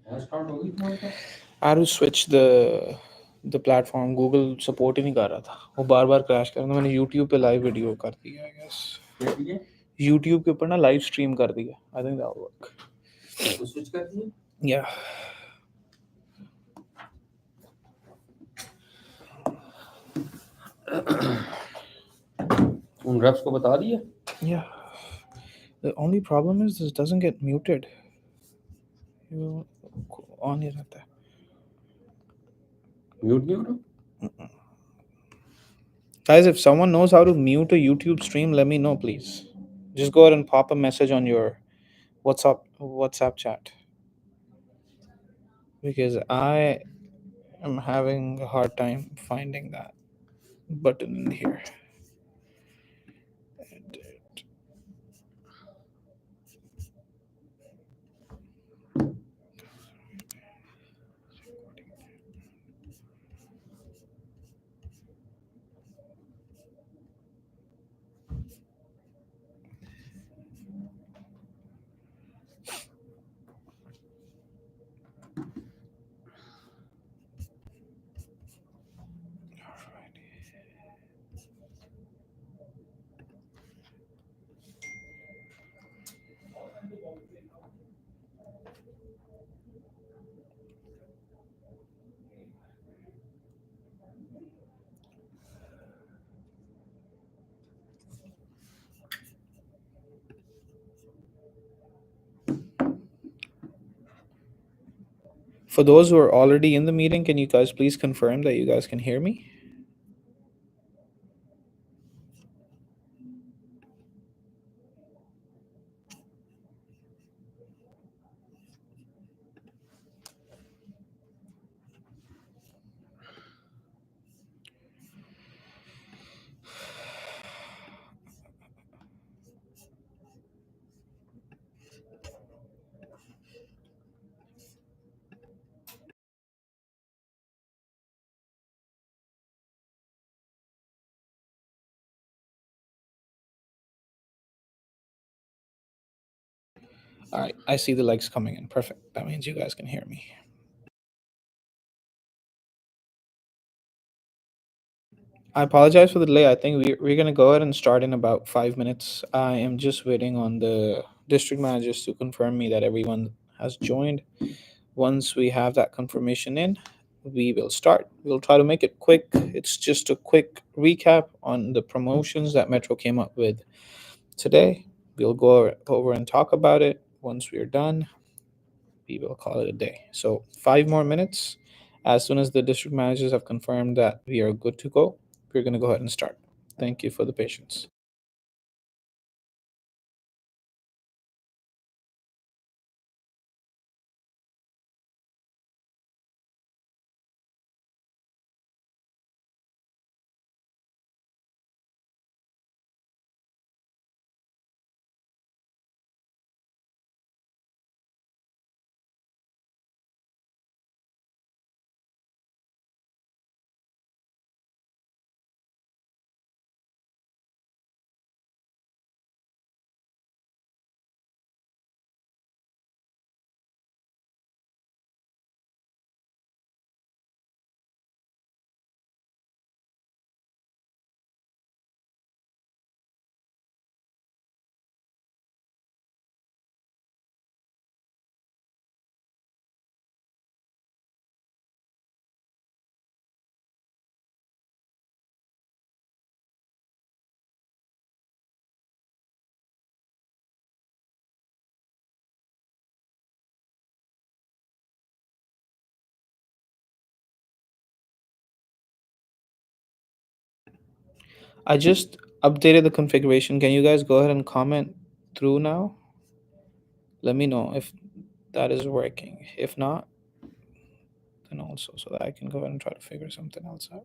I had to switch the platform. Google support ही नहीं कर रहा था, वो बार बार क्रैश कर रहा था. मैंने YouTube पे लाइव वीडियो कर दिया, I guess. YouTube के ऊपर ना लाइव स्ट्रीम कर दिया. I think that'll work. तो switch कर दिया? Yeah. उन reps को बता दिया? Yeah. The only problem is this doesn't get muted. You on ही रहता है. Mute नहीं हो रहा? Guys, if someone knows how to mute a YouTube stream, let me know, please. Just go ahead and pop a message on your WhatsApp chat. Because I am having a hard time finding that button in here. For those who are already in the meeting, can you guys please confirm that you guys can hear me? All right, I see the likes coming in. Perfect. That means you guys can hear me. I apologize for the delay. I think we're going to go ahead and start in about 5 minutes. I am just waiting on the district managers to confirm me that everyone has joined. Once we have that confirmation in, we will start. We'll try to make it quick. It's just a quick recap on the promotions that Metro came up with today. We'll go over and talk about it. Once we're done, we will call it a day. So 5 more minutes. As soon as the district managers have confirmed that we are good to go, we're going to go ahead and start. Thank you for the patience. I just updated the configuration. Can you guys go ahead and comment through now? Let me know if that is working. If not, then also so that I can go ahead and try to figure something else out.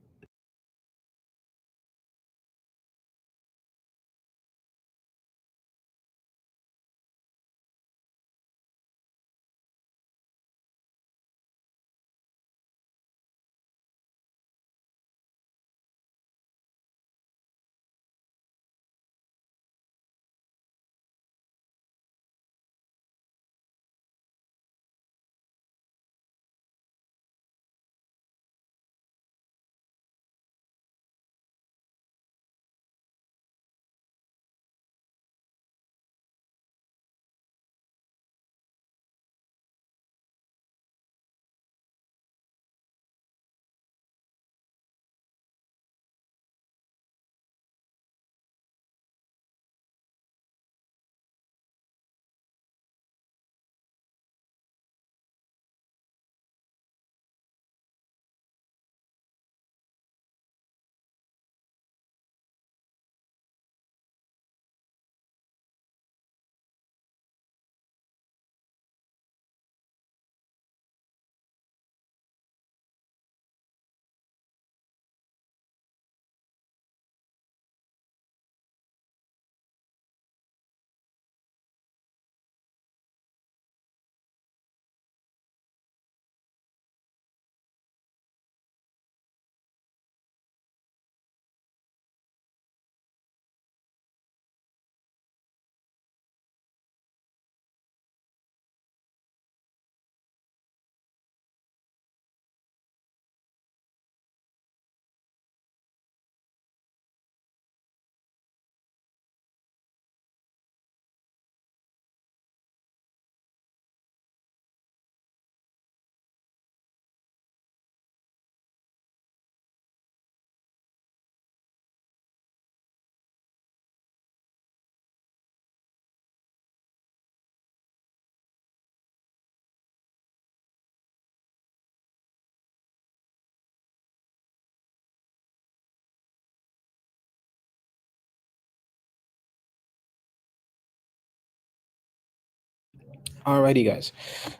Alrighty, guys.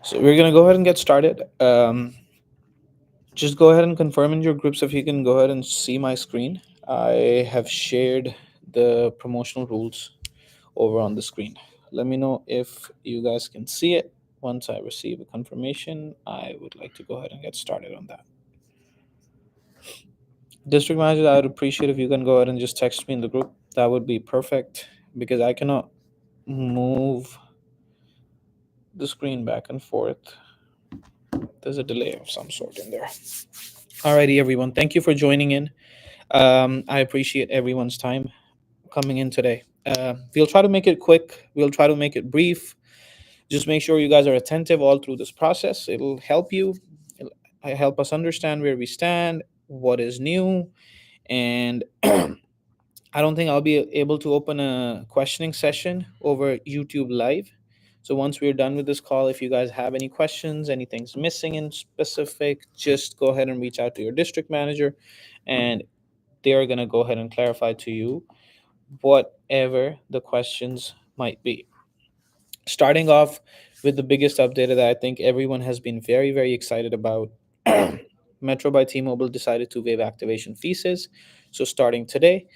So we're gonna go ahead and get started. Just go ahead and confirm in your groups if you can go ahead and see my screen. I have shared the promotional rules over on the screen. Let me know if you guys can see it. Once I receive a confirmation, I would like to go ahead and get started on that. District manager, I would appreciate if you can go ahead and just text me in the group. That would be perfect because I cannot move the screen back and forth. There's a delay of some sort in there. Alrighty, everyone. Thank you for joining in. I appreciate everyone's time coming in today. We'll try to make it quick. We'll try to make it brief. Just make sure you guys are attentive all through this process. It'll help you. It'll help us understand where we stand, what is new, and I don't think I'll be able to open a questioning session over YouTube Live. So once we're done with this call, if you guys have any questions, anything's missing in specific, just go ahead and reach out to your district manager, and they are going to go ahead and clarify to you whatever the questions might be. Starting off with the biggest update that I think everyone has been very, very excited about. Metro by T-Mobile decided to waive activation fees. So starting today,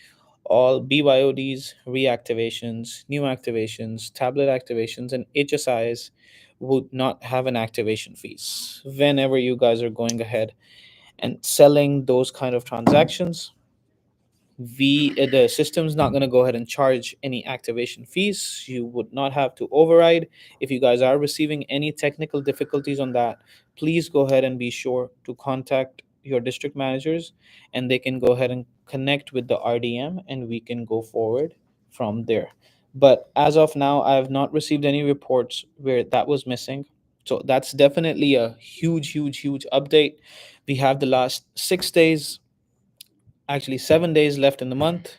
all BYODs, reactivations, new activations, tablet activations, and HSIs would not have an activation fees. Whenever you guys are going ahead and selling those kind of transactions, the system's not going to go ahead and charge any activation fees. You would not have to override. If you guys are receiving any technical difficulties on that, please go ahead and be sure to contact your district managers, and they can go ahead and connect with the RDM, and we can go forward from there. But as of now, I have not received any reports where that was missing. So that's definitely a huge, huge, huge update. We have the last 6 days, actually 7 days left in the month,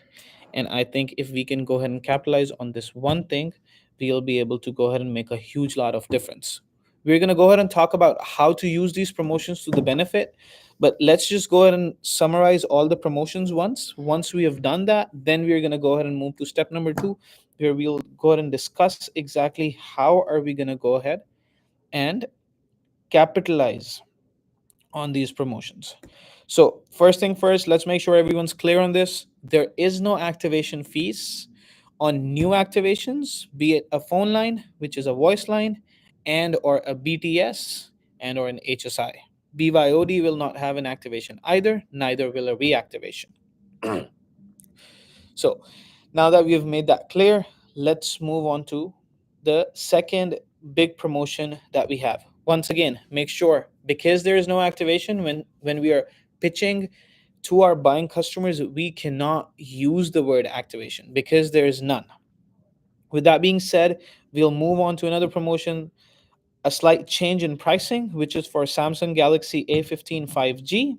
and I think if we can go ahead and capitalize on this one thing, we'll be able to go ahead and make a huge lot of difference. We're going to go ahead and talk about how to use these promotions to the benefit, but let's just go ahead and summarize all the promotions once we have done that. Then we're going to go ahead and move to step number 2, where we'll go ahead and discuss exactly how are we going to go ahead and capitalize on these promotions. So, first thing first, let's make sure everyone's clear on this. There is no activation fees on new activations, be it a phone line, which is a voice line, and or a BTS and or an HSI. BYOD will not have an activation either, neither will a reactivation. So, now that we've made that clear, let's move on to the second big promotion that we have. Once again, make sure, because there is no activation, when we are pitching to our buying customers, we cannot use the word activation because there is none. With that being said, we'll move on to another promotion, a slight change in pricing, which is for Samsung Galaxy A15 5G.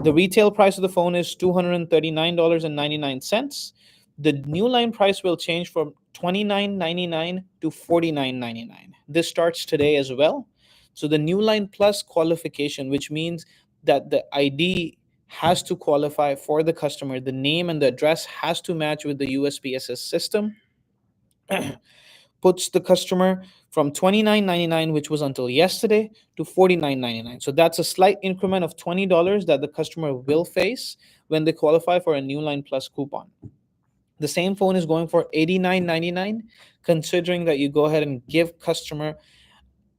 The retail price of the phone is $239.99. The new line price will change from $29.99 to $49.99. This starts today as well. So the new line plus qualification, which means that the ID has to qualify for the customer, the name and the address has to match with the USPSS system, puts the customer from $29.99, which was until yesterday, to $49.99. So that's a slight increment of $20 that the customer will face when they qualify for a new line plus coupon. The same phone is going for $89.99, considering that you go ahead and give customer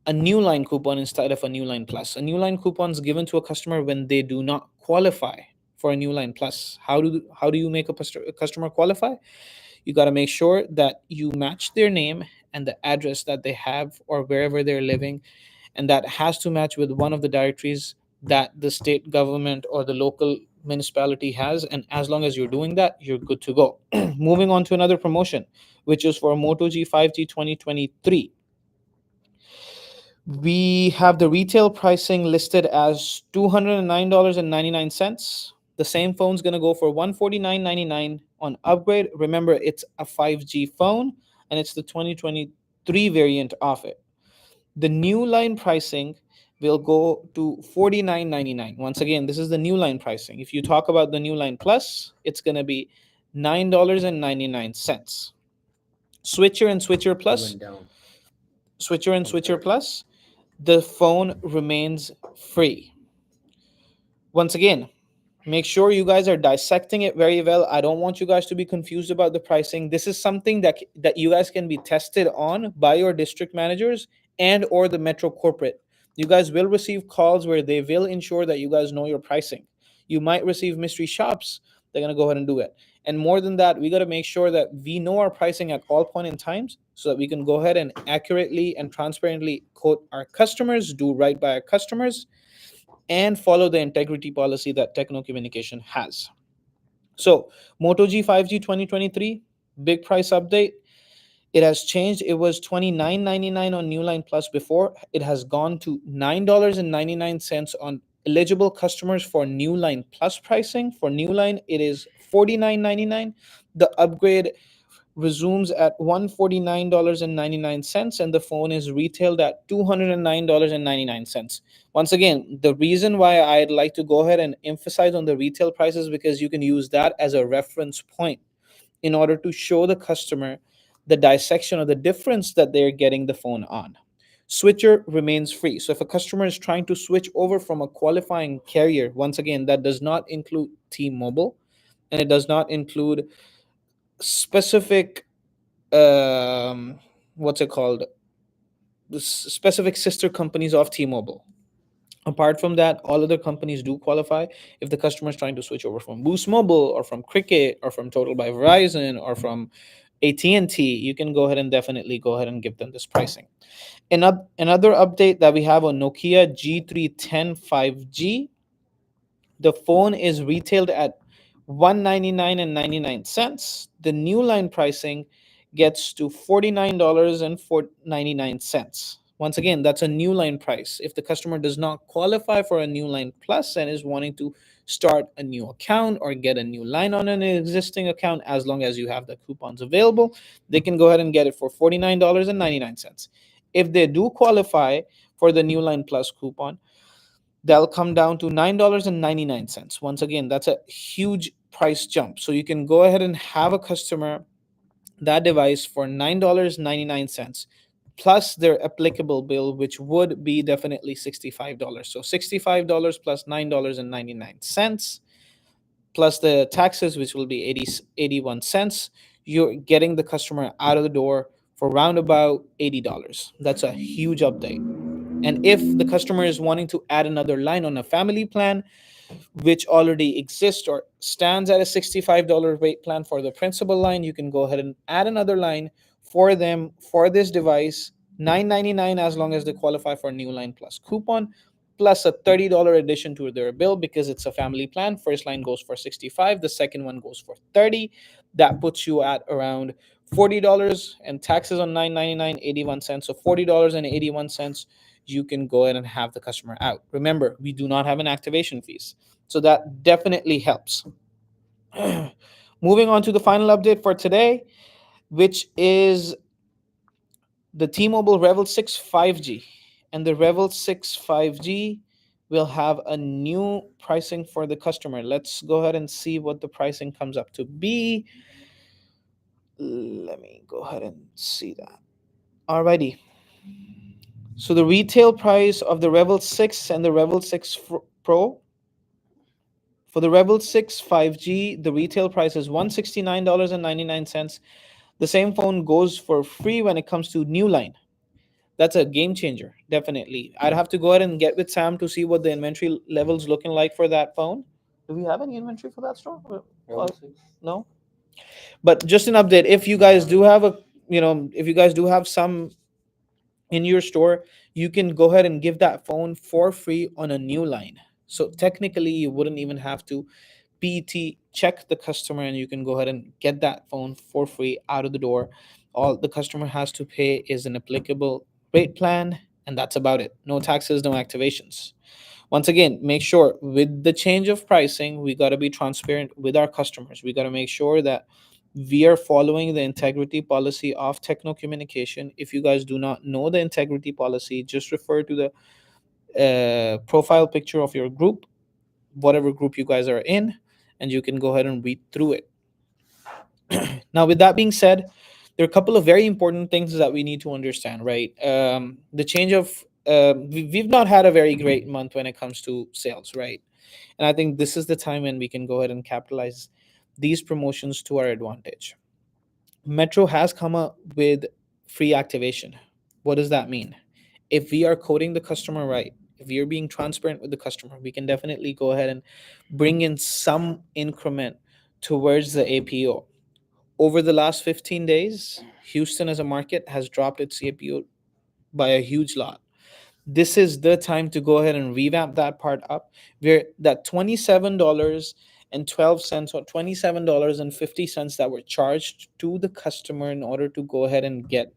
a new line coupon instead of a new line plus. A new line coupon is given to a customer when they do not qualify for a new line plus. How do you make a customer qualify? You got to make sure that you match their name and the address that they have or wherever they're living, and that has to match with one of the directories that the state government or the local municipality has. And as long as you're doing that, you're good to go. Moving on to another promotion, which is for Moto G 5G 2023. We have the retail pricing listed as $209.99. The same phone's going to go for $149.99 on upgrade. Remember, it's a 5G phone and it's the 2023 variant of it. The new line pricing will go to $49.99. Once again, this is the new line pricing. If you talk about the new line plus, it's going to be $9.99. Switcher and Switcher Plus. Switcher and Switcher Plus, the phone remains free. Once again, make sure you guys are dissecting it very well. I don't want you guys to be confused about the pricing. This is something that you guys can be tested on by your district managers and or the metro corporate. You guys will receive calls where they will ensure that you guys know your pricing. You might receive mystery shops. They're going to go ahead and do it. And more than that, we got to make sure that we know our pricing at all point in times so that we can go ahead and accurately and transparently quote our customers, do right by our customers, and follow the integrity policy that Techno Communication has. So, Moto G 5G 2023, big price update. It has changed. It was $29.99 on New Line Plus before. It has gone to $9.99 on eligible customers for New Line Plus pricing. For New Line, it is $49.99. The upgrade resumes at $149.99, and the phone is retailed at $209.99. Once again, the reason why I'd like to go ahead and emphasize on the retail prices because you can use that as a reference point in order to show the customer the dissection or the difference that they're getting the phone on. Switcher remains free. So if a customer is trying to switch over from a qualifying carrier, once again, that does not include T-Mobile and it does not include specific what's it called, the specific sister companies of T-Mobile. Apart from that, all other companies do qualify. If the customer is trying to switch over from Boost Mobile or from Cricket or from Total by Verizon or from AT&T, you can go ahead and definitely go ahead and give them this pricing. Another update that we have on Nokia G310 5G, the phone is retailed at 199 and 99 cents. The new line pricing gets to $49.99. Once again, that's a new line price. If the customer does not qualify for a new line plus and is wanting to start a new account or get a new line on an existing account, as long as you have the coupons available, they can go ahead and get it for $49.99. If they do qualify for the new line plus coupon, they'll come down to $9.99. Once again, that's a huge price jump. So you can go ahead and have a customer that device for $9.99 plus their applicable bill, which would be definitely $65. So $65 plus $9.99 plus the taxes, which will be 81 cents. You're getting the customer out of the door for around about $80. That's a huge update. And if the customer is wanting to add another line on a family plan, which already exists or stands at a $65 rate plan for the principal line, you can go ahead and add another line for them for this device, $9.99 as long as they qualify for new line plus coupon, plus a $30 addition to their bill because it's a family plan. First line goes for 65, the second one goes for 30. That puts you at around $40 and taxes on 9.99, 81 cents. So $40.81 you can go ahead and have the customer out. Remember, we do not have an activation fees. So that definitely helps. Moving on to the final update for today, which is the T-Mobile Revel 6 5G. And the Revel 6 5G will have a new pricing for the customer. Let's go ahead and see what the pricing comes up to be. Let me go ahead and see that. Alrighty. So the retail price of the Revel 6 and the Revel 6 Pro, for the Revel 6 5G, the retail price is $169.99. The same phone goes for free when it comes to new line. That's a game changer, definitely. I'd have to go ahead and get with Sam to see what the inventory levels looking like for that phone. Do we have any inventory for that store? No. But just an update, if you guys do have a, if you guys do have some in your store, you can go ahead and give that phone for free on a new line. So technically, you wouldn't even have to PT check the customer, and you can go ahead and get that phone for free out of the door. All the customer has to pay is an applicable rate plan, and that's about it. No taxes, no activations. Once again, make sure with the change of pricing, we got to be transparent with our customers. We got to make sure that we are following the integrity policy of Techno Communication. If you guys do not know the integrity policy, just refer to the profile picture of your group, whatever group you guys are in, and you can go ahead and read through it. Now, with that being said, There are a couple of very important things that we need to understand, right? The change of we've not had a very great month when it comes to sales, right? And I think this is the time when we can go ahead and capitalize these promotions to our advantage. Metro has come up with free activation. What does that mean? If we are coding the customer right, if we are being transparent with the customer, we can definitely go ahead and bring in some increment towards the APO. Over the last 15 days, Houston as a market has dropped its APO by a huge lot. This is the time to go ahead and revamp that part up. Where that $27.12 or $27.50 that were charged to the customer in order to go ahead and get,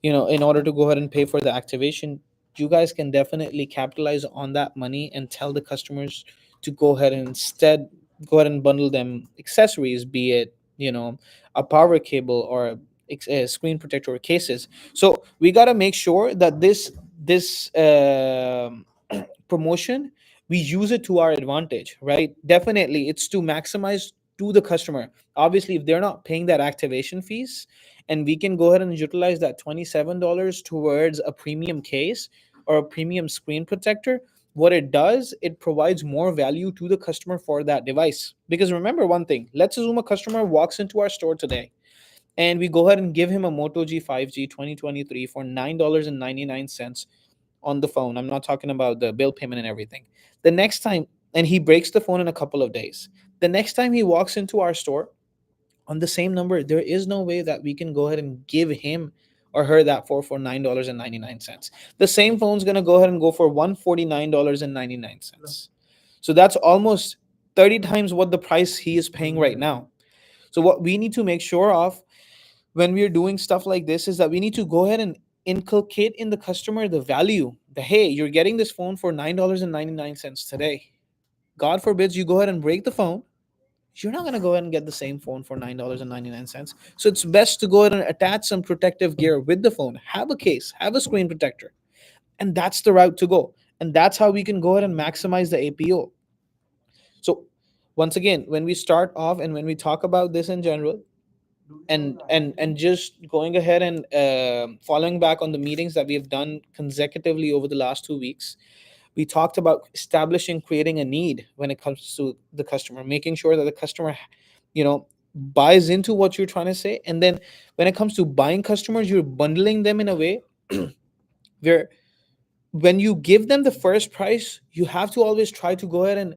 in order to go ahead and pay for the activation, you guys can definitely capitalize on that money and tell the customers to go ahead and instead go ahead and bundle them accessories, be it, a power cable or a screen protector or cases. So we got to make sure that this promotion, we use it to our advantage, right? Definitely it's to maximize to the customer. Obviously, if they're not paying that activation fees, and we can go ahead and utilize that $27 towards a premium case or a premium screen protector, what it does, it provides more value to the customer for that device. Because remember one thing, let's assume a customer walks into our store today and we go ahead and give him a Moto G 5G 2023 for $9.99 on the phone. I'm not talking about the bill payment and everything. The next time, and he breaks the phone in a couple of days. The next time he walks into our store on the same number, there is no way that we can go ahead and give him or her that for $9.99. The same phone's gonna go ahead and go for $149.99. So that's almost 30 times what the price he is paying right now. So what we need to make sure of when we're doing stuff like this is that we need to go ahead and inculcate in the customer the value. The Hey, you're getting this phone for $9.99 today. God forbids you go ahead and break the phone, you're not going to go ahead and get the same phone for $9.99. So it's best to go ahead and attach some protective gear with the phone, have a case, have a screen protector. And that's the route to go. And that's how we can go ahead and maximize the APO. So once again, when we start off and when we talk about this in general, and just going ahead and following back on the meetings that we have done consecutively over the last 2 weeks, we talked about establishing, creating a need when it comes to the customer, making sure that the customer, buys into what you're trying to say. And then when it comes to buying customers, you're bundling them in a way where when you give them the first price, you have to always try to go ahead and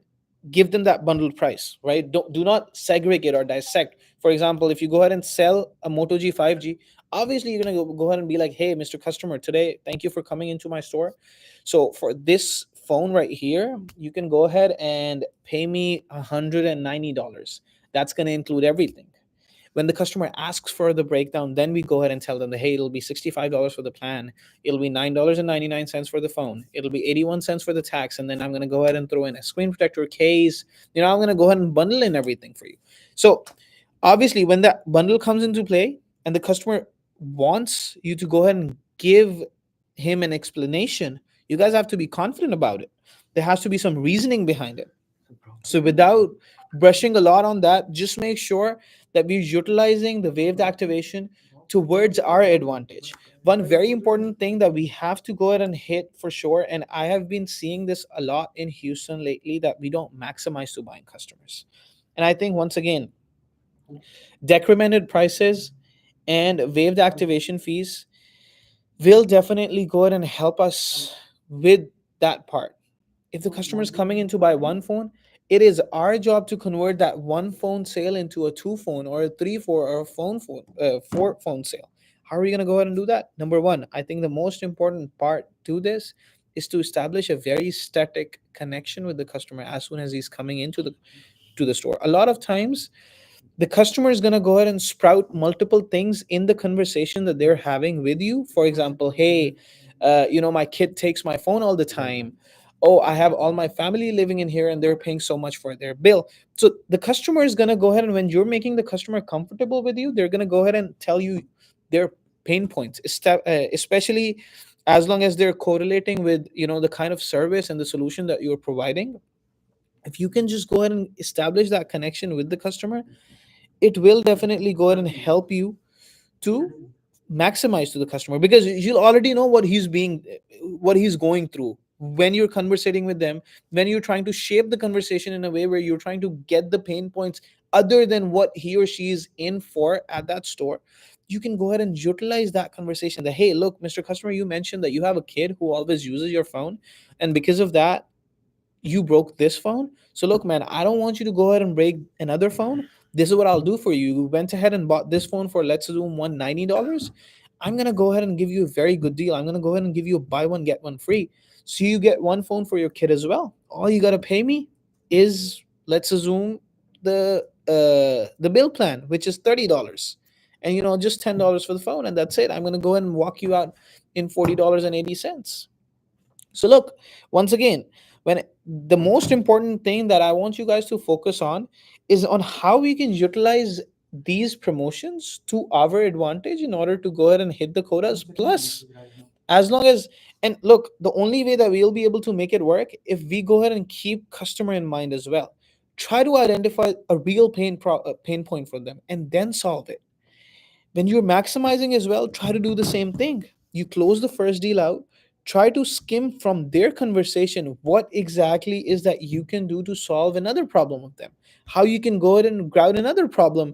give them that bundled price, right? Do not segregate or dissect. For example, if you go ahead and sell a Moto G 5G, obviously you're gonna go ahead and be like, hey, Mr. Customer, today, thank you for coming into my store. So for this phone right here, you can go ahead and pay me $190. That's gonna include everything. When the customer asks for the breakdown, then we go ahead and tell them that, hey, it'll be $65 for the plan, it'll be $9.99 for the phone, it'll be 81 cents for the tax, and then I'm going to go ahead and throw in a screen protector case. I'm going to go ahead and bundle in everything for you. So obviously when that bundle comes into play and the customer wants you to go ahead and give him an explanation, you guys have to be confident about it. There has to be some reasoning behind it. So without brushing a lot on that, just make sure that we're utilizing the waved activation towards our advantage. One very important thing that we have to go ahead and hit for sure, and I have been seeing this a lot in Houston lately, that we don't maximize to buying customers. And I think once again, decremented prices and waived activation fees will definitely go ahead and help us with that part. If the customer is coming in to buy one phone, it is our job to convert that one phone sale into a two phone or a three phone or a four phone sale. How are we going to go ahead and do that? Number one, I think the most important part to this is to establish a very static connection with the customer as soon as he's coming into the store. A lot of times the customer is going to go ahead and sprout multiple things in the conversation that they're having with you. For example, hey, my kid takes my phone all the time. Oh, I have all my family living in here and they're paying so much for their bill. So the customer is going to go ahead, and when you're making the customer comfortable with you, they're going to go ahead and tell you their pain points, especially as long as they're correlating with the kind of service and the solution that you're providing. If you can just go ahead and establish that connection with the customer, it will definitely go ahead and help you to maximize to the customer, because you'll already know what he's going through when you're conversating with them, when you're trying to shape the conversation in a way where you're trying to get the pain points other than what he or she is in for at that store. You can go ahead and utilize that conversation that, hey, look, Mr. Customer, you mentioned that you have a kid who always uses your phone, and because of that you broke this phone. So look, man, I don't want you to go ahead and break another phone. This is what I'll do for you. You went ahead and bought this phone for, let's assume, $190. I'm gonna go ahead and give you a very good deal. I'm gonna go ahead and give you a buy one get one free. So you get one phone for your kid as well. All you gotta pay me is, let's assume, the bill plan, which is $30. And just $10 for the phone, and that's it. I'm gonna go ahead and walk you out in $40.80. So look, once again, when the most important thing that I want you guys to focus on is on how we can utilize these promotions to our advantage in order to go ahead and hit the quotas. Plus, as long as, and look, the only way that we'll be able to make it work if we go ahead and keep customer in mind as well. Try to identify a real pain point for them and then solve it. When you're maximizing as well, try to do the same thing. You close the first deal out, try to skim from their conversation what exactly is that you can do to solve another problem with them, how you can go ahead and grout another problem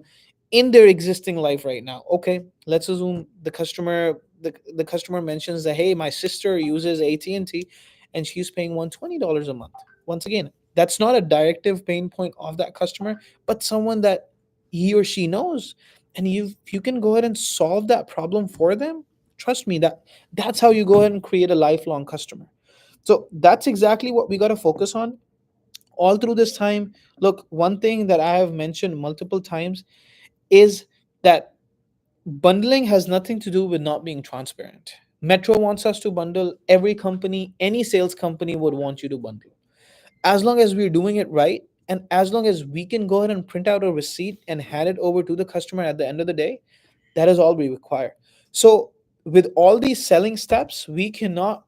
in their existing life right now. Okay, let's assume the customer mentions that, hey, my sister uses AT&T and she's paying $120 a month. Once again, that's not a directive pain point of that customer, but someone that he or she knows, and you can go ahead and solve that problem for them. Trust me, that's how you go ahead and create a lifelong customer. So that's exactly what we got to focus on all through this time. Look, one thing that I have mentioned multiple times is that bundling has nothing to do with not being transparent. Metro wants us to bundle. Every company, any sales company would want you to bundle, as long as we're doing it right, and as long as we can go ahead and print out a receipt and hand it over to the customer at the end of the day. That is all we require. So, with all these selling steps, we cannot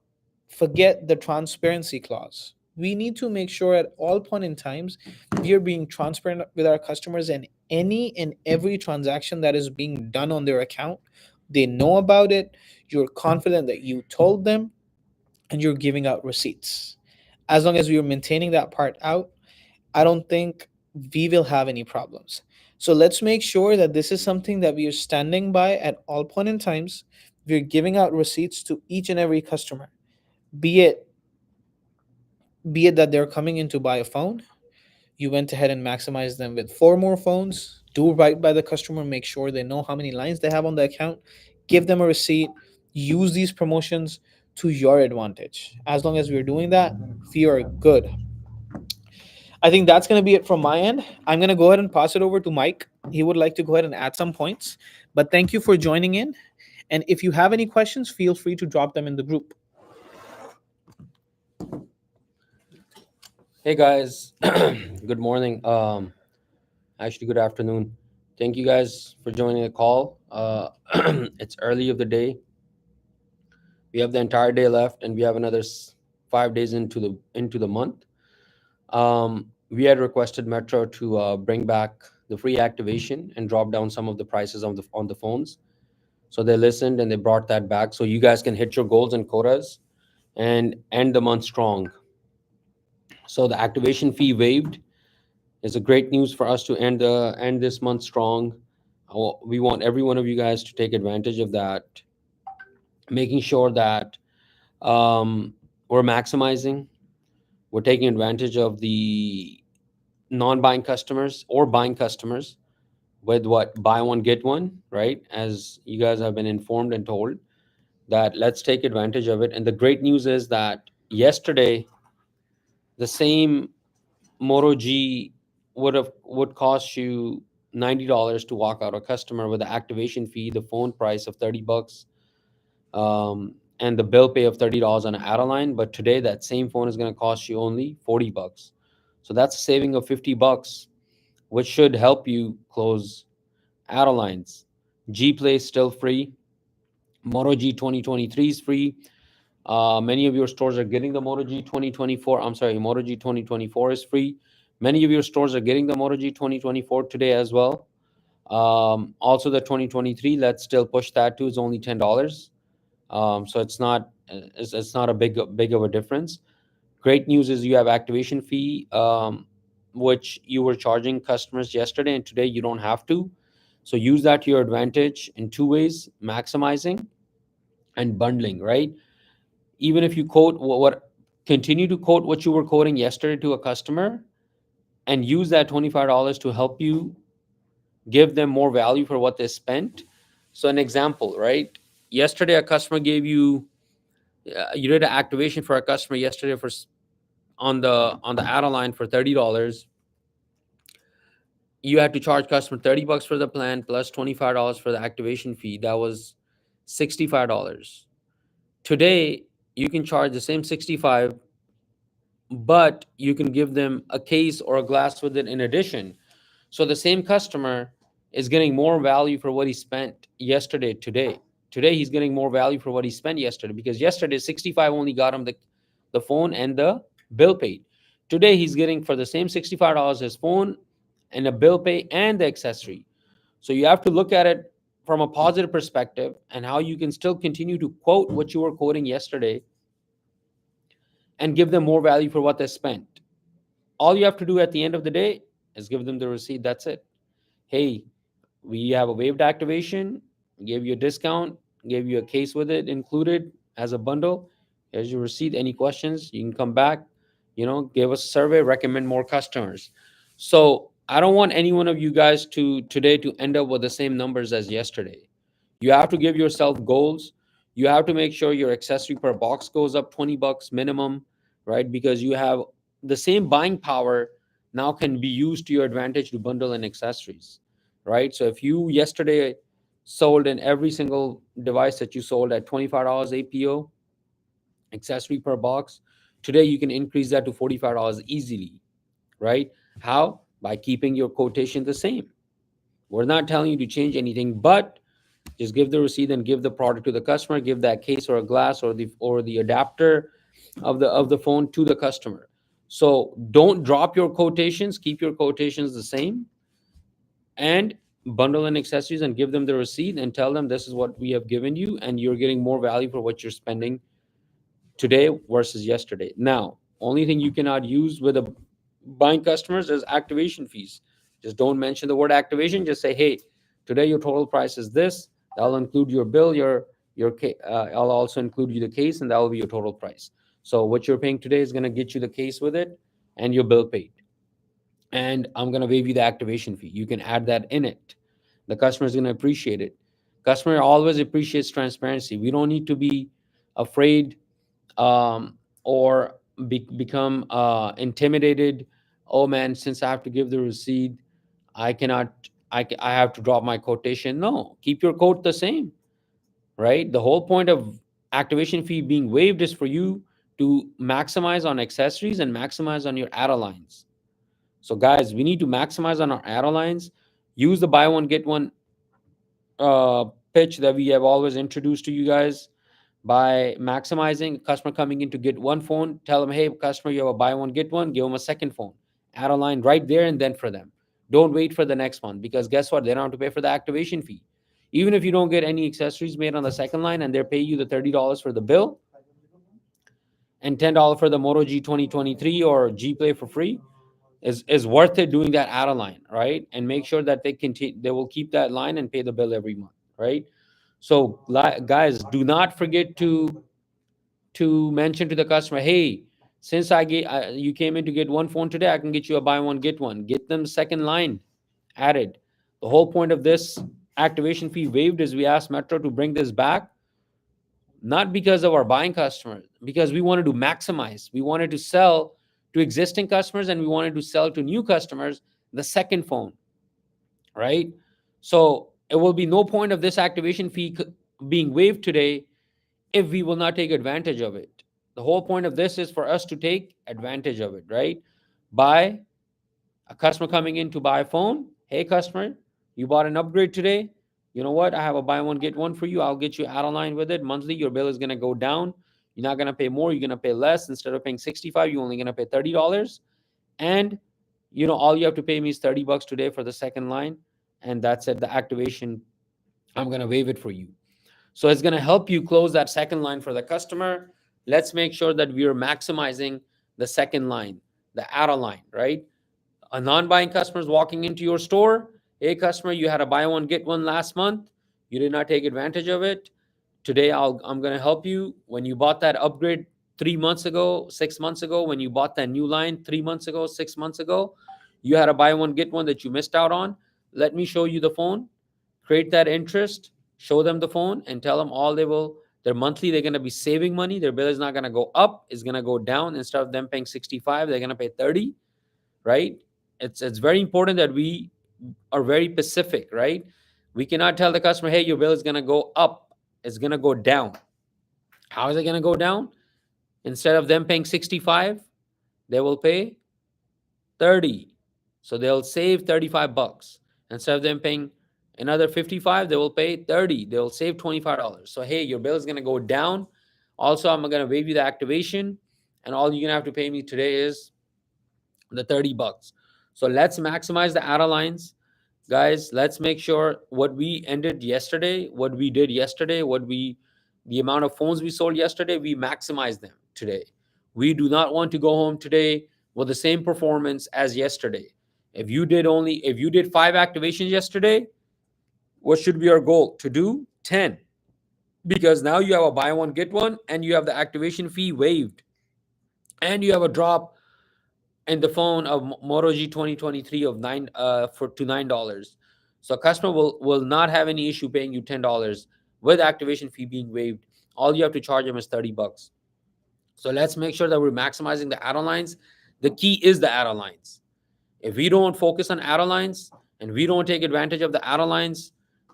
forget the transparency clause. We need to make sure at all point in times we are being transparent with our customers, and any and every transaction that is being done on their account, they know about it. You're confident that you told them, and you're giving out receipts. As long as we are maintaining that part out, I don't think we will have any problems. So let's make sure that this is something that we are standing by at all point in times. We're giving out receipts to each and every customer, be it that they're coming in to buy a phone. You went ahead and maximized them with four more phones. Do right by the customer. Make sure they know how many lines they have on the account. Give them a receipt. Use these promotions to your advantage. As long as we're doing that, we are good. I think that's going to be it from my end. I'm going to go ahead and pass it over to Mike. He would like to go ahead and add some points. But thank you for joining in. And if you have any questions, feel free to drop them in the group. Hey guys, good morning. Actually, good afternoon. Thank you guys for joining the call. It's early of the day. We have the entire day left, and we have another 5 days into the month. We had requested Metro to bring back the free activation and drop down some of the prices on the phones. So they listened and they brought that back, so you guys can hit your goals and quotas and end the month strong. So the activation fee waived is a great news for us to end this month strong. We want every one of you guys to take advantage of that, making sure that we're maximizing, we're taking advantage of the non-buying customers or buying customers with what buy one get one, right? As you guys have been informed and told that let's take advantage of it. And the great news is that yesterday the same Moto G would cost you $90 to walk out a customer with the activation fee, the phone price of $30, and the bill pay of $30 on an add-a-line. But today that same phone is going to cost you only $40. So that's a saving of $50, which should help you close add-a-lines. G Play is still free. Moto G 2023 is free. Many of your stores are getting the Moto G 2024. I'm sorry, Moto G 2024 is free. Many of your stores are getting the Moto G 2024 today as well. Also, the 2023, let's still push that too. It's only $10. So it's not a big of a difference. Great news is you have activation fee, which you were charging customers yesterday, and today you don't have to. So use that to your advantage in two ways: maximizing and bundling. Right? Even if you quote what continue to quote what you were quoting yesterday to a customer, and use that $25 to help you give them more value for what they spent. So an example, right? Yesterday, a customer gave you you did an activation for a customer yesterday for on the add line for $30. You had to charge customer $30 for the plan plus $25 for the activation fee. That was $65. Today, you can charge the same 65, but you can give them a case or a glass with it in addition. So the same customer is getting more value for what he spent yesterday today. Today he's getting more value for what he spent yesterday, because yesterday 65 only got him the phone and the bill paid. Today he's getting for the same $65 his phone and a bill pay and the accessory. So you have to look at it from a positive perspective, and how you can still continue to quote what you were quoting yesterday and give them more value for what they spent. All you have to do at the end of the day is give them the receipt. That's it. Hey, we have a waived activation, gave you a discount, gave you a case with it included as a bundle. Here's your receipt. Any questions? You can come back, give us a survey, recommend more customers. So I don't want any one of you guys to today to end up with the same numbers as yesterday. You have to give yourself goals. You have to make sure your accessory per box goes up $20 minimum, right? Because you have the same buying power now can be used to your advantage to bundle in accessories, right? So if you yesterday sold in every single device that you sold at $25 APO accessory per box, today you can increase that to $45 easily, right? How? By keeping your quotation the same. We're not telling you to change anything, but just give the receipt and give the product to the customer, give that case or a glass or the adapter of the phone to the customer. So don't drop your quotations, keep your quotations the same, and bundle in accessories and give them the receipt and tell them this is what we have given you, and you're getting more value for what you're spending today versus yesterday. Now, only thing you cannot use with a buying customers is activation fees. Just don't mention the word activation. Just say, hey, today your total price is this. That'll include your bill, I'll also include you the case, and that will be your total price. So what you're paying today is going to get you the case with it and your bill paid. And I'm going to waive you the activation fee. You can add that in it. The customer is going to appreciate it. Customer always appreciates transparency. We don't need to be afraid, or become intimidated. Oh man, since I have to give the receipt, I cannot. I have to drop my quotation. No, keep your quote the same, right? The whole point of activation fee being waived is for you to maximize on accessories and maximize on your add lines. So guys, we need to maximize on our add lines. Use the buy one get one uh, pitch that we have always introduced to you guys. By maximizing customer coming in to get one phone, tell them, hey customer, you have a buy one get one, give them a second phone, add a line right there and then for them. Don't wait for the next one, because guess what, they don't have to pay for the activation fee. Even if you don't get any accessories made on the second line and they're pay you the $30 for the bill and $10 for the Moto G 2023 or G Play for free, is worth it doing that add a line, right? And make sure that they will keep that line and pay the bill every month, right? So guys, do not forget to mention to the customer, hey, since you came in to get one phone today, I can get you a buy one get one. Get them second line added. The whole point of this activation fee waived is we asked Metro to bring this back, not because of our buying customers, because we wanted to maximize. We wanted to sell to existing customers and we wanted to sell to new customers the second phone, right? So it will be no point of this activation fee being waived today if we will not take advantage of it. The whole point of this is for us to take advantage of it, right? By a customer coming in to buy a phone, hey customer, you bought an upgrade today. You know what? I have a buy one get one for you. I'll get you out of line with it. Monthly, your bill is gonna go down. You're not gonna pay more. You're gonna pay less. Instead of paying 65, you're only gonna pay $30. And all you have to pay me is $30 today for the second line. and that's it. The activation, I'm going to waive it for you. So it's going to help you close that second line for the customer. Let's make sure that we are maximizing the second line, the add-on line, right? A non-buying customer is walking into your store. Hey, customer, you had a buy one get one last month. You did not take advantage of it. Today, I'm going to help you. When you bought that upgrade 3 months ago, 6 months ago, when you bought that new line 3 months ago, 6 months ago, you had a buy one get one that you missed out on. Let me show you the phone. Create that interest. Show them the phone and tell them all their monthly, they're going to be saving money. Their bill is not going to go up, it's going to go down. Instead of them paying 65, they're going to pay 30, right? It's very important that we are very specific, right? We cannot tell the customer, hey, your bill is going to go up, it's going to go down. How is it going to go down? Instead of them paying 65, they will pay 30. So they'll save 35 bucks. Instead of them paying another 55, they will pay 30. They'll save $25. So hey, your bill is going to go down. Also, I'm going to waive you the activation, and all you're going to have to pay me today is the 30 bucks. So let's maximize the add lines. Guys, let's make sure what we ended yesterday, what we did yesterday, the amount of phones we sold yesterday, we maximize them today. We do not want to go home today with the same performance as yesterday. If you did 5 activations yesterday, what should be our goal? To do 10. Because now you have a buy one get one, and you have the activation fee waived, and you have a drop in the phone of Moto G 2023 of $9. So a customer will not have any issue paying you $10 with activation fee being waived. All you have to charge them is 30 bucks. So let's make sure that we're maximizing the add-on lines. The key is the add-on lines. If we don't focus on add-on lines and we don't take advantage of the add-on lines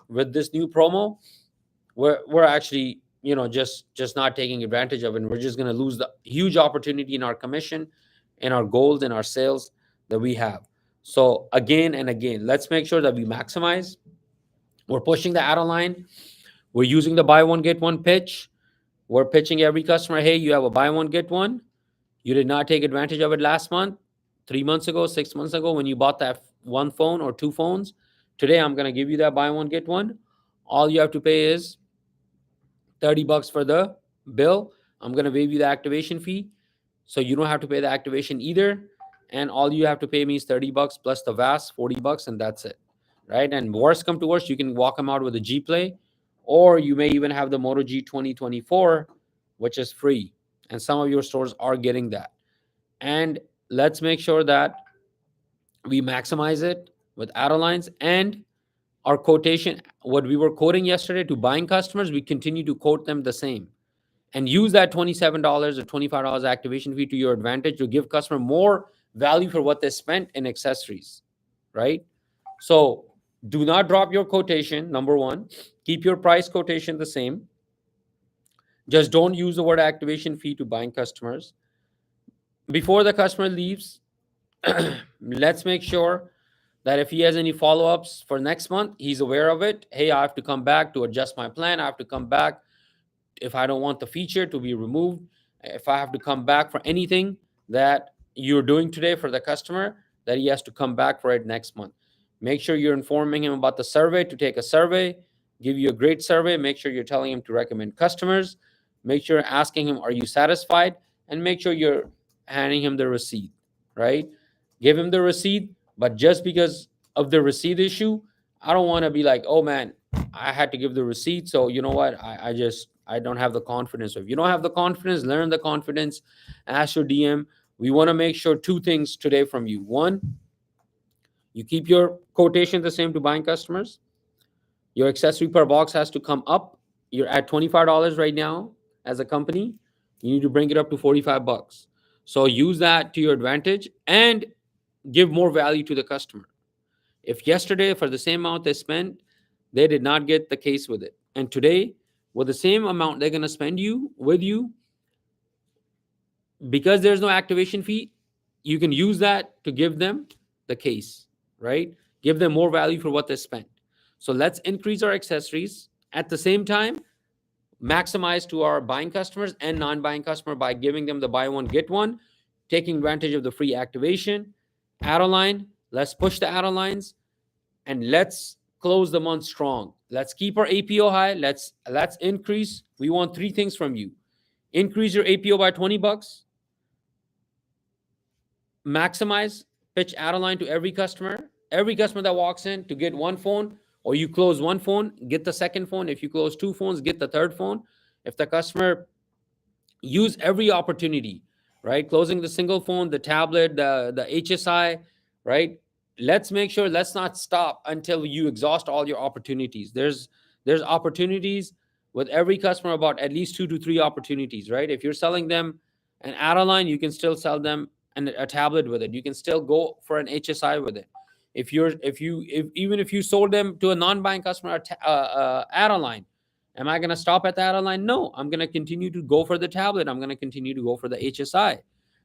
with this new promo, we're actually, just not taking advantage of it. And we're just going to lose the huge opportunity in our commission, in our goals, in our sales that we have. So again and again, let's make sure that we maximize. We're pushing the add-on line. We're using the buy one get one pitch. We're pitching every customer, hey, you have a buy one get one. You did not take advantage of it last month, 3 months ago, 6 months ago, when you bought that one phone or two phones. Today, I'm going to give you that buy one get one. All you have to pay is 30 bucks for the bill. I'm going to waive you the activation fee, so you don't have to pay the activation either. And all you have to pay me is 30 bucks plus the VAS, 40 bucks, and that's it, right? And worst come to worst, you can walk them out with a G Play, or you may even have the Moto G 2024, which is free. And some of your stores are getting that. And let's make sure that we maximize it with add-on lines. And our quotation, what we were quoting yesterday to buying customers, we continue to quote them the same, and use that $27 or $25 activation fee to your advantage to give customer more value for what they spent in accessories, right? So do not drop your quotation. Number one, keep your price quotation the same. Just don't use the word activation fee to buying customers. Before the customer leaves, let's make sure that if he has any follow-ups for next month, he's aware of it. Hey, I have to come back to adjust my plan. I have to come back if I don't want the feature to be removed. If I have to come back for anything that you're doing today for the customer, that he has to come back for it next month. Make sure you're informing him about the survey, to take a survey, give you a great survey. Make sure you're telling him to recommend customers. Make sure you're asking him, are you satisfied? And make sure you're handing him the receipt, right? Give him the receipt, but just because of the receipt issue, I don't want to be like, oh man, I had to give the receipt, so you know what, I don't have the confidence. So if you don't have the confidence, learn the confidence, ask your DM. We want to make sure two things today from you. One, you keep your quotation the same to buying customers. Your accessory per box has to come up. You're at $25 right now as a company. You need to bring it up to 45 bucks. So use that to your advantage and give more value to the customer. If yesterday, for the same amount they spent, they did not get the case with it, and today, with the same amount they're going to spend with you, because there's no activation fee, you can use that to give them the case, right? Give them more value for what they spent. So let's increase our accessories. At the same time, maximize to our buying customers and non-buying customer by giving them the buy one get one, taking advantage of the free activation. Add-on line, let's push the add-on lines. and let's close the month strong. Let's keep our APO high. Let's increase. We want three things from you: increase your APO by $20, maximize, pitch add a line to every customer. Every customer that walks in to get one phone, or you close one phone, get the second phone. If you close two phones, get the third phone. If the customer use every opportunity, right? Closing the single phone, the tablet, the HSI, right? Let's make sure, let's not stop until you exhaust all your opportunities. There's opportunities with every customer, about at least two to three opportunities, right? If you're selling them an add line, you can still sell them a tablet with it. You can still go for an HSI with it. If even if you sold them to a non-buying customer add line, am I going to stop at the add line? No, I'm going to continue to go for the tablet. I'm going to continue to go for the HSI,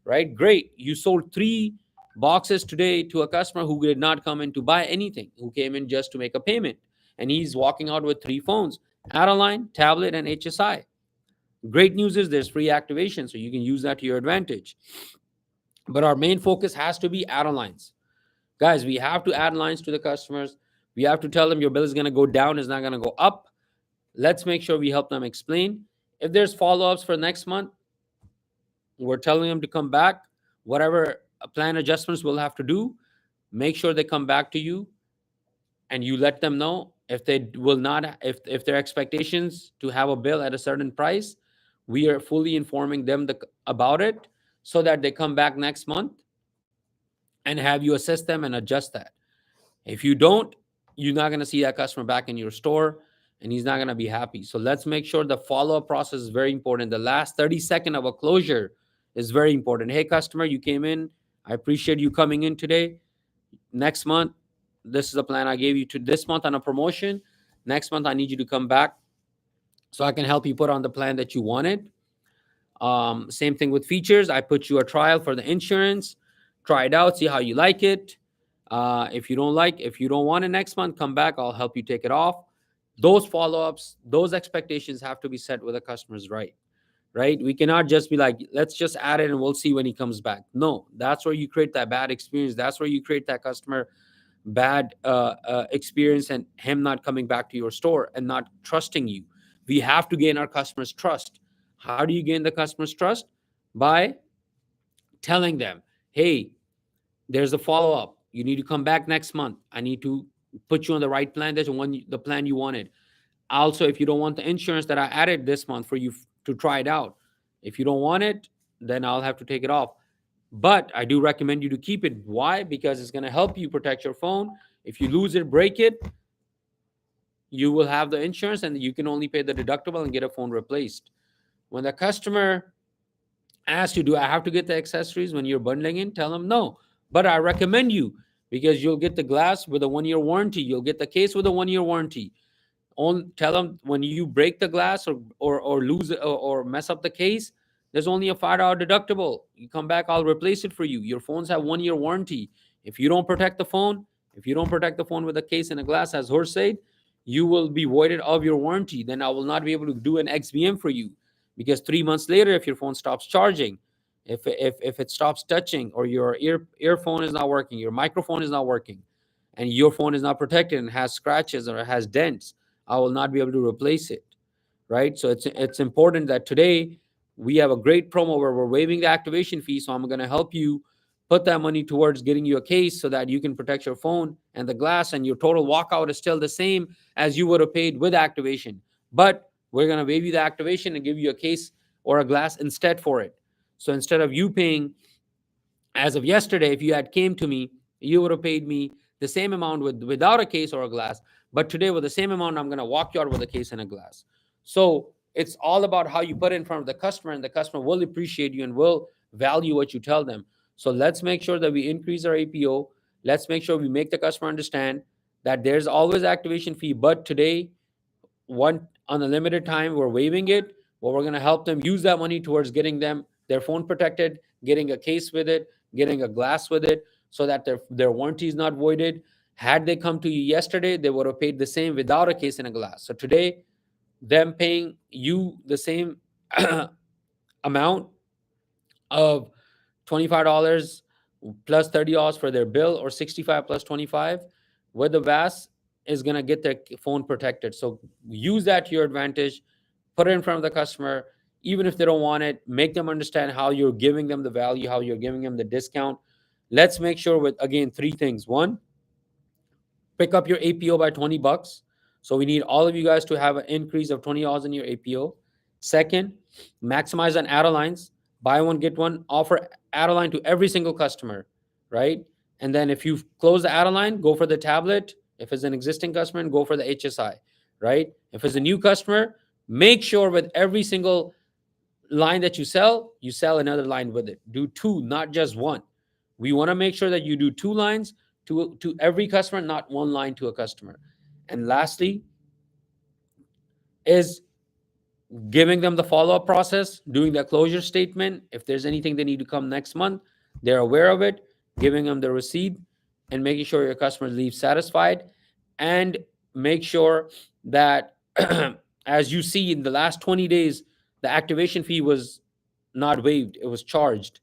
right? Great. You sold three boxes today to a customer who did not come in to buy anything, who came in just to make a payment. And he's walking out with three phones: add line, tablet, and HSI. Great news is there's free activation, so you can use that to your advantage. But our main focus has to be add lines. Guys, we have to add lines to the customers. We have to tell them your bill is going to go down, it's not going to go up. Let's make sure we help them explain. If there's follow-ups for next month, we're telling them to come back. Whatever plan adjustments we'll have to do, make sure they come back to you, and you let them know if they will not, if their expectations to have a bill at a certain price, we are fully informing them about it, so that they come back next month and have you assess them and adjust that. If you don't, you're not going to see that customer back in your store, and he's not going to be happy. So let's make sure the follow-up process is very important. The last 30 seconds of a closure is very important. Hey, customer, you came in. I appreciate you coming in today. Next month, this is the plan I gave you to this month on a promotion. Next month, I need you to come back so I can help you put on the plan that you wanted. Same thing with features. I put you a trial for the insurance. Try it out, see how you like it. If you don't want it next month, come back. I'll help you take it off. Those follow-ups, those expectations have to be set with the customers, right? We cannot just be like, let's just add it and we'll see when he comes back. No, that's where you create that bad experience. That's where you create that customer bad experience, and him not coming back to your store and not trusting you. We have to gain our customers' trust. How do you gain the customer's trust? By telling them, hey, there's a follow-up. You need to come back next month. I need to put you on the right plan. That's the plan you wanted. Also, if you don't want the insurance that I added this month for you to try it out, if you don't want it, then I'll have to take it off. But I do recommend you to keep it. Why? Because it's going to help you protect your phone. If you lose it, break it, you will have the insurance, and you can only pay the deductible and get a phone replaced. When the customer asks you, do I have to get the accessories when you're bundling in? Tell them no. But I recommend you, because you'll get the glass with a 1-year warranty. You'll get the case with a 1-year warranty. Tell them, when you break the glass or lose it, or mess up the case, there's only a $5 deductible. You come back, I'll replace it for you. Your phones have 1-year warranty. If you don't protect the phone, with a case and a glass, as Horse said, you will be voided of your warranty. Then I will not be able to do an XBM for you, because 3 months later, if your phone stops charging, if it stops touching, or your earphone is not working, your microphone is not working, and your phone is not protected and has scratches or has dents, I will not be able to replace it, right? So it's important that today we have a great promo where we're waiving the activation fee. So I'm going to help you put that money towards getting you a case, so that you can protect your phone and the glass, and your total walkout is still the same as you would have paid with activation. But we're going to waive you the activation and give you a case or a glass instead for it. So instead of you paying, as of yesterday, if you had came to me, you would have paid me the same amount without a case or a glass. But today, with the same amount, I'm going to walk you out with a case and a glass. So it's all about how you put it in front of the customer, and the customer will appreciate you and will value what you tell them. So let's make sure that we increase our APO. Let's make sure we make the customer understand that there's always activation fee, but today, one on a limited time, we're waiving it. Well, we're going to help them use that money towards getting them their phone protected, getting a case with it, getting a glass with it, so that their warranty is not voided. Had they come to you yesterday, they would have paid the same without a case and a glass. So today, them paying you the same amount of $25 plus $30 for their bill, or 65 plus 25, with the VAS is going to get their phone protected. So use that to your advantage, put it in front of the customer. Even if they don't want it, make them understand how you're giving them the value, how you're giving them the discount. Let's make sure with, again, three things. One, pick up your APO by 20 bucks. So we need all of you guys to have an increase of $20 in your APO. Second, maximize on add lines. Buy one, get one, offer add line to every single customer, right? And then if you close the add line, go for the tablet. If it's an existing customer, and go for the HSI, right? If it's a new customer, make sure with every single line that you sell another line with it. Do two, not just one. We want to make sure that you do two lines to every customer, not one line to a customer. And lastly, is giving them the follow-up process, doing the closure statement. If there's anything they need to come next month, they're aware of it, giving them the receipt, and making sure your customers leave satisfied. And make sure that as you see in the last 20 days, the activation fee was not waived, it was charged.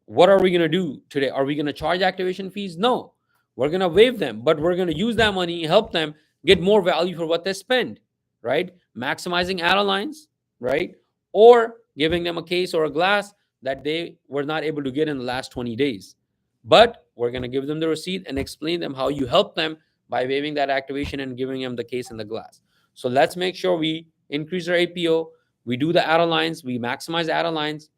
What are we going to do today? Are we going to charge activation fees? No, we're going to waive them, but we're going to use that money, help them get more value for what they spend, right? Maximizing add lines, right? Or giving them a case or a glass that they were not able to get in the last 20 days. But we're going to give them the receipt and explain them how you help them by waiving that activation and giving them the case and the glass. So let's make sure we increase our APO, we do the add lines, we maximize add lines,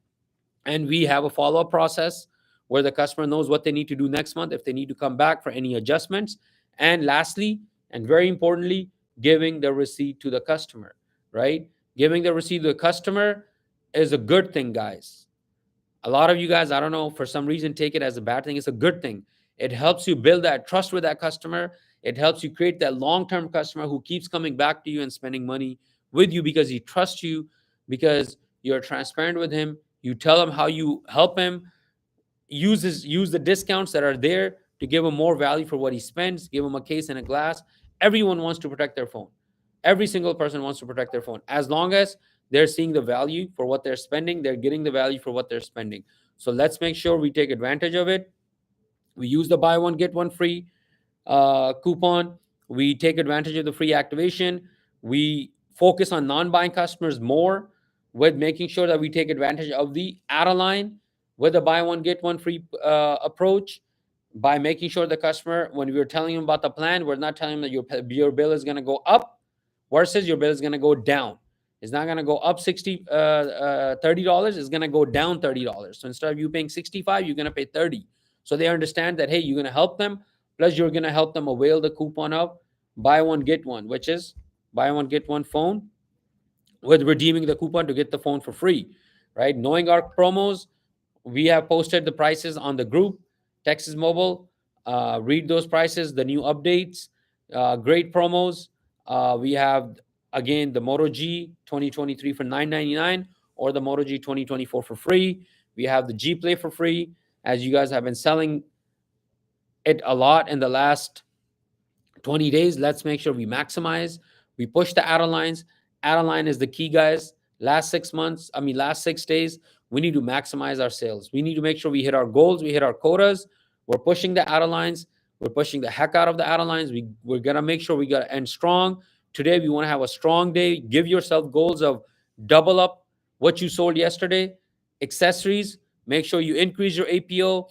and we have a follow-up process where the customer knows what they need to do next month if they need to come back for any adjustments. And lastly, and very importantly, giving the receipt to the customer, right? Giving the receipt to the customer is a good thing, guys. A lot of you guys, I don't know, for some reason take it as a bad thing. It's a good thing. It helps you build that trust with that customer. It helps you create that long-term customer who keeps coming back to you and spending money with you because he trusts you, because you're transparent with him. You tell him how you help him. Use the discounts that are there to give him more value for what he spends. Give him a case and a glass. Everyone wants to protect their phone. Every single person wants to protect their phone. As long as they're seeing the value for what they're spending, they're getting the value for what they're spending. So let's make sure we take advantage of it. We use the buy one get one free coupon. We take advantage of the free activation. We focus on non-buying customers more with making sure that we take advantage of the add line with a buy one get one free approach, by making sure the customer, when we were telling him about the plan, we're not telling him that your bill is going to go up versus your bill is going to go down. It's not going to go up $30. It's going to go down $30. So instead of you paying 65, you're going to pay 30. So they understand that, hey, you're going to help them. Plus, you're going to help them avail the coupon of buy one get one, which is buy one get one phone with redeeming the coupon to get the phone for free, right? Knowing our promos, we have posted the prices on the group, Texas Mobile. Read those prices, the new updates, great promos. We have, again, the Moto G 2023 for $999 or the Moto G 2024 for free. We have the G Play for free, as you guys have been selling it a lot in the last 20 days. Let's make sure we maximize. We push the add lines. Add line is the key, guys. Last 6 days, we need to maximize our sales. We need to make sure we hit our goals, we hit our quotas. We're pushing the add lines. We're pushing the heck out of the add lines. We're going to make sure we got to end strong. Today, we want to have a strong day. Give yourself goals of double up what you sold yesterday. Accessories, make sure you increase your APO,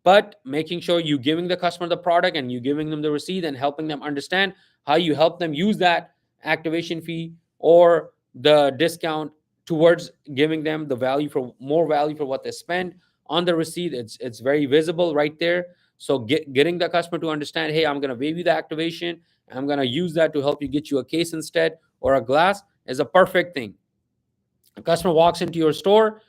but making sure you giving the customer the product and you giving them the receipt and helping them understand how you help them use that activation fee or the discount towards giving them the value for more value for what they spend on the receipt. It's very visible right there. So getting the customer to understand, hey, I'm going to waive you the activation, I'm going to use that to help you get you a case instead or a glass, is a perfect thing. A customer walks into your store,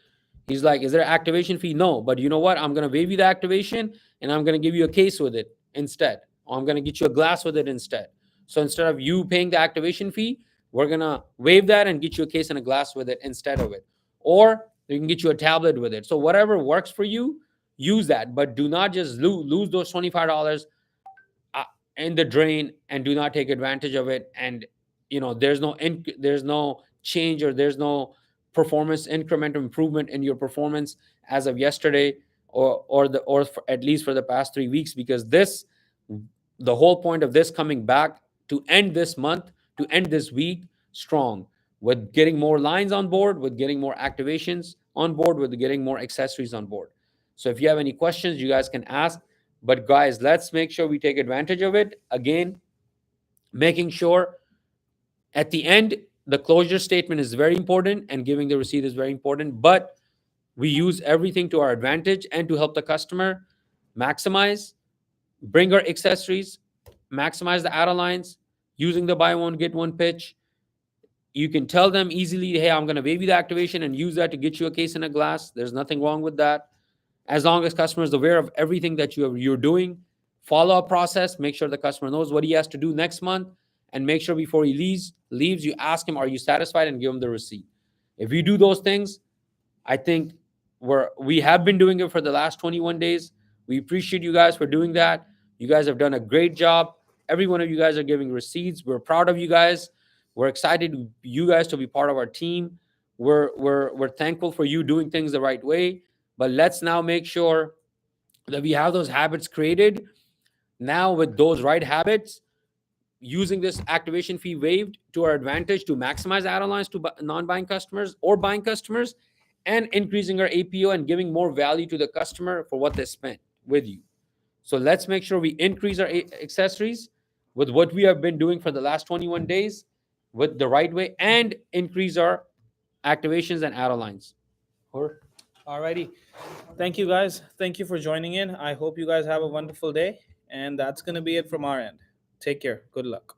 he's like, is there an activation fee? No, but you know what? I'm going to waive you the activation and I'm going to give you a case with it instead. Or I'm going to get you a glass with it instead. So instead of you paying the activation fee, we're going to waive that and get you a case and a glass with it instead of it. Or we can get you a tablet with it. So whatever works for you, use that. But do not just lose those $25 in the drain and do not take advantage of it. And there's no change, or there's no performance increment improvement in your performance as of yesterday, or at least for the past 3 weeks, because this the whole point of this coming back to end this month, to end this week strong, with getting more lines on board, with getting more activations on board, with getting more accessories on board. So if you have any questions, you guys can ask. But guys, let's make sure we take advantage of it. Again, making sure at the end, the closure statement is very important and giving the receipt is very important. But we use everything to our advantage and to help the customer maximize, bring our accessories, maximize the add lines using the buy one, get one pitch. You can tell them easily, hey, I'm going to waive you the activation and use that to get you a case in a glass. There's nothing wrong with that. As long as customer is aware of everything that you're doing, follow a process, make sure the customer knows what he has to do next month, and make sure before he leaves, you ask him, are you satisfied, and give him the receipt. If you do those things, I think we have been doing it for the last 21 days. We appreciate you guys for doing that. You guys have done a great job. Every one of you guys are giving receipts. We're proud of you guys. We're excited you guys to be part of our team. We're thankful for you doing things the right way. But let's now make sure that we have those habits created. Now with those right habits, using this activation fee waived to our advantage to maximize add lines to non-buying customers or buying customers, and increasing our APO and giving more value to the customer for what they spent with you. So let's make sure we increase our accessories with what we have been doing for the last 21 days with the right way, and increase our activations and add lines. Or Alrighty. Thank you guys. Thank you for joining in. I hope you guys have a wonderful day. And that's going to be it from our end. Take care. Good luck.